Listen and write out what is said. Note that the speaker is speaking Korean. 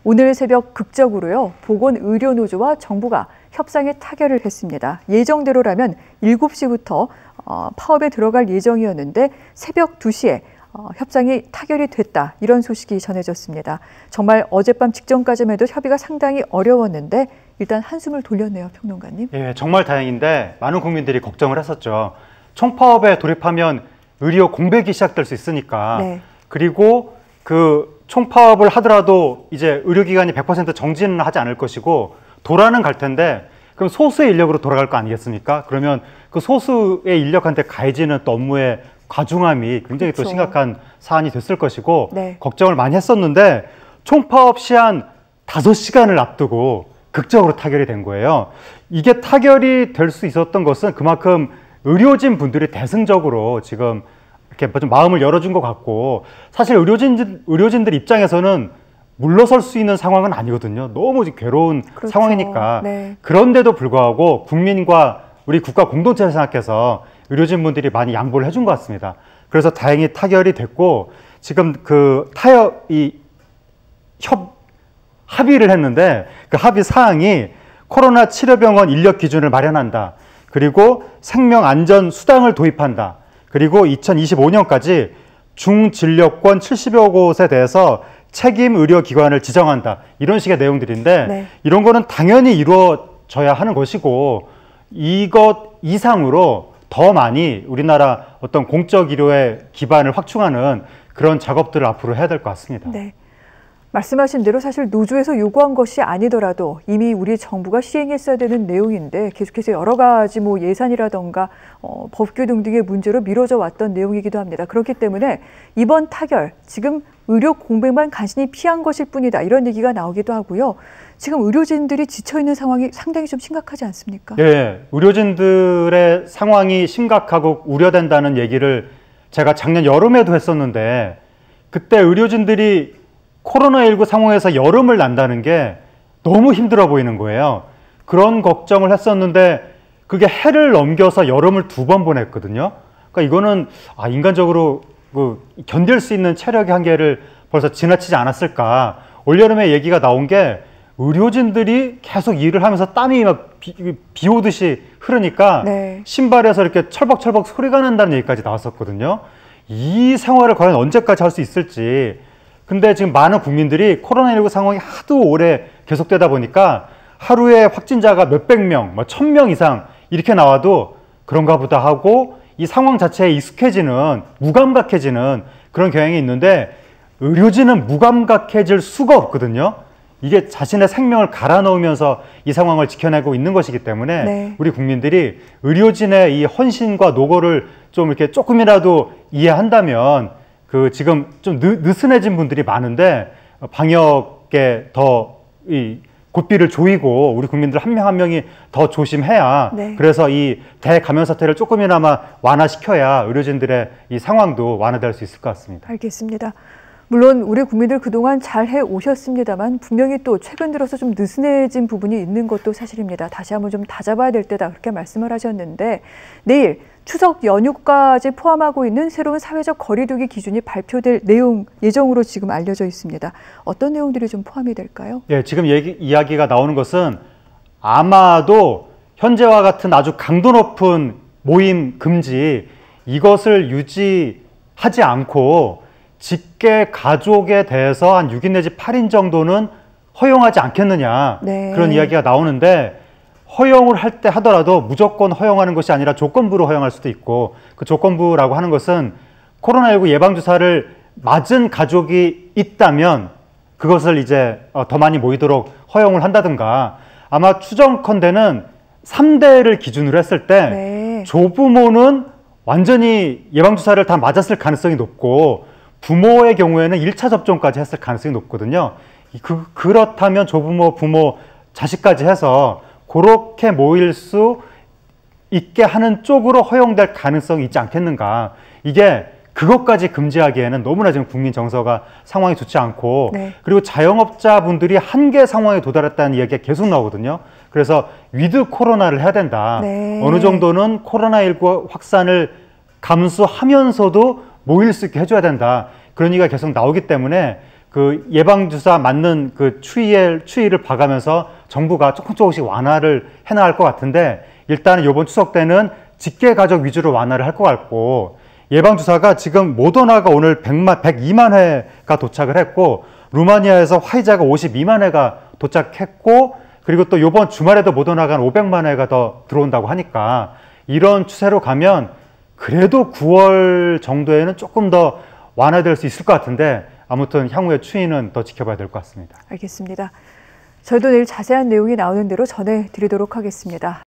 오늘 새벽 극적으로요, 보건의료노조와 정부가 협상에 타결을 했습니다. 예정대로라면 7시부터 파업에 들어갈 예정이었는데 새벽 2시에 협상이 타결이 됐다, 이런 소식이 전해졌습니다. 정말 어젯밤 직전까지만 해도 협의가 상당히 어려웠는데 일단 한숨을 돌렸네요, 평론가님. 예, 정말 다행인데 많은 국민들이 걱정을 했었죠. 총파업에 돌입하면 의료 공백이 시작될 수 있으니까. 네. 그리고 그 총파업을 하더라도 이제 의료기관이 100% 정지는 하지 않을 것이고 도라는 갈 텐데, 그럼 소수의 인력으로 돌아갈 거 아니겠습니까? 그러면 그 소수의 인력한테 가해지는 또 업무의 과중함이 굉장히 또 심각한 사안이 됐을 것이고, 네. 걱정을 많이 했었는데 총파업 시한 5시간을 앞두고 극적으로 타결이 된 거예요. 이게 타결이 될 수 있었던 것은 그만큼 의료진 분들이 대승적으로 지금 이렇게 좀 마음을 열어준 것 같고, 사실 의료진들 입장에서는 물러설 수 있는 상황은 아니거든요. 너무 괴로운 그렇죠. 상황이니까. 네. 그런데도 불구하고 국민과 우리 국가 공동체를 생각해서 의료진분들이 많이 양보를 해준 것 같습니다. 그래서 다행히 타결이 됐고, 지금 그 합의를 했는데, 그 합의 사항이 코로나 치료병원 인력 기준을 마련한다. 그리고 생명안전 수당을 도입한다. 그리고 2025년까지 중진료권 70여 곳에 대해서 책임 의료기관을 지정한다. 이런 식의 내용들인데, 네. 이런 거는 당연히 이루어져야 하는 것이고, 이것 이상으로 더 많이 우리나라 어떤 공적 의료의 기반을 확충하는 그런 작업들을 앞으로 해야 될 것 같습니다. 네. 말씀하신 대로 사실 노조에서 요구한 것이 아니더라도 이미 우리 정부가 시행했어야 되는 내용인데 계속해서 여러 가지 예산이라던가 법규 등등의 문제로 미뤄져 왔던 내용이기도 합니다. 그렇기 때문에 이번 타결, 지금 의료 공백만 간신히 피한 것일 뿐이다, 이런 얘기가 나오기도 하고요. 지금 의료진들이 지쳐있는 상황이 상당히 좀 심각하지 않습니까? 예, 의료진들의 상황이 심각하고 우려된다는 얘기를 제가 작년 여름에도 했었는데, 그때 의료진들이 코로나19 상황에서 여름을 난다는 게 너무 힘들어 보이는 거예요. 그런 걱정을 했었는데 그게 해를 넘겨서 여름을 2번 보냈거든요. 그러니까 이거는 인간적으로 견딜 수 있는 체력의 한계를 벌써 지나치지 않았을까. 올여름에 얘기가 나온 게 의료진들이 계속 일을 하면서 땀이 막 비 오듯이 흐르니까, 네. 신발에서 이렇게 철벅철벅 소리가 난다는 얘기까지 나왔었거든요. 이 생활을 과연 언제까지 할 수 있을지. 근데 지금 많은 국민들이 코로나19 상황이 하도 오래 계속되다 보니까 하루에 확진자가 몇백 명, 1000명 이상 이렇게 나와도 그런가 보다 하고 이 상황 자체에 익숙해지는, 무감각해지는 그런 경향이 있는데, 의료진은 무감각해질 수가 없거든요. 이게 자신의 생명을 갈아 넣으면서 이 상황을 지켜내고 있는 것이기 때문에, 네. 우리 국민들이 의료진의 이 헌신과 노고를 좀 이렇게 조금이라도 이해한다면, 지금 좀 느슨해진 분들이 많은데 방역에 더 고삐를 조이고 우리 국민들 한 명 한 명이 더 조심해야, 네. 그래서 이 대감염 사태를 조금이나마 완화시켜야 의료진들의 이 상황도 완화될 수 있을 것 같습니다. 알겠습니다. 물론 우리 국민들 그동안 잘 해오셨습니다만 분명히 또 최근 들어서 좀 느슨해진 부분이 있는 것도 사실입니다. 다시 한번 좀 다잡아야 될 때다, 그렇게 말씀을 하셨는데, 내일 추석 연휴까지 포함하고 있는 새로운 사회적 거리 두기 기준이 발표될 예정으로 지금 알려져 있습니다. 어떤 내용들이 좀 포함이 될까요? 예, 지금 이야기가 나오는 것은 아마도 현재와 같은 아주 강도 높은 모임 금지, 이것을 유지하지 않고 직계 가족에 대해서 한 6인 내지 8인 정도는 허용하지 않겠느냐, 네. 그런 이야기가 나오는데, 허용을 할 때 하더라도 무조건 허용하는 것이 아니라 조건부로 허용할 수도 있고, 그 조건부라고 하는 것은 코로나19 예방주사를 맞은 가족이 있다면 그것을 이제 더 많이 모이도록 허용을 한다든가, 아마 추정컨대는 3대를 기준으로 했을 때, 네. 조부모는 완전히 예방주사를 다 맞았을 가능성이 높고 부모의 경우에는 1차 접종까지 했을 가능성이 높거든요. 그렇다면 조부모, 부모, 자식까지 해서 그렇게 모일 수 있게 하는 쪽으로 허용될 가능성이 있지 않겠는가. 이게 그것까지 금지하기에는 너무나 지금 국민 정서가 상황이 좋지 않고, 네. 그리고 자영업자분들이 한계 상황에 도달했다는 이야기가 계속 나오거든요. 그래서 위드 코로나를 해야 된다. 네. 어느 정도는 코로나19 확산을 감수하면서도 모일 수 있게 해줘야 된다. 그런 얘기가 계속 나오기 때문에 그 예방주사 맞는 그 추이를 봐가면서 정부가 조금씩 완화를 해나갈 것 같은데, 일단은 이번 추석 때는 직계 가족 위주로 완화를 할 것 같고, 예방주사가 지금 모더나가 오늘 102만 회가 도착을 했고, 루마니아에서 화이자가 52만 회가 도착했고, 그리고 또 이번 주말에도 모더나가 500만 회가 더 들어온다고 하니까, 이런 추세로 가면 그래도 9월 정도에는 조금 더 완화될 수 있을 것 같은데, 아무튼 향후의 추이는 더 지켜봐야 될 것 같습니다. 알겠습니다. 저희도 내일 자세한 내용이 나오는 대로 전해드리도록 하겠습니다.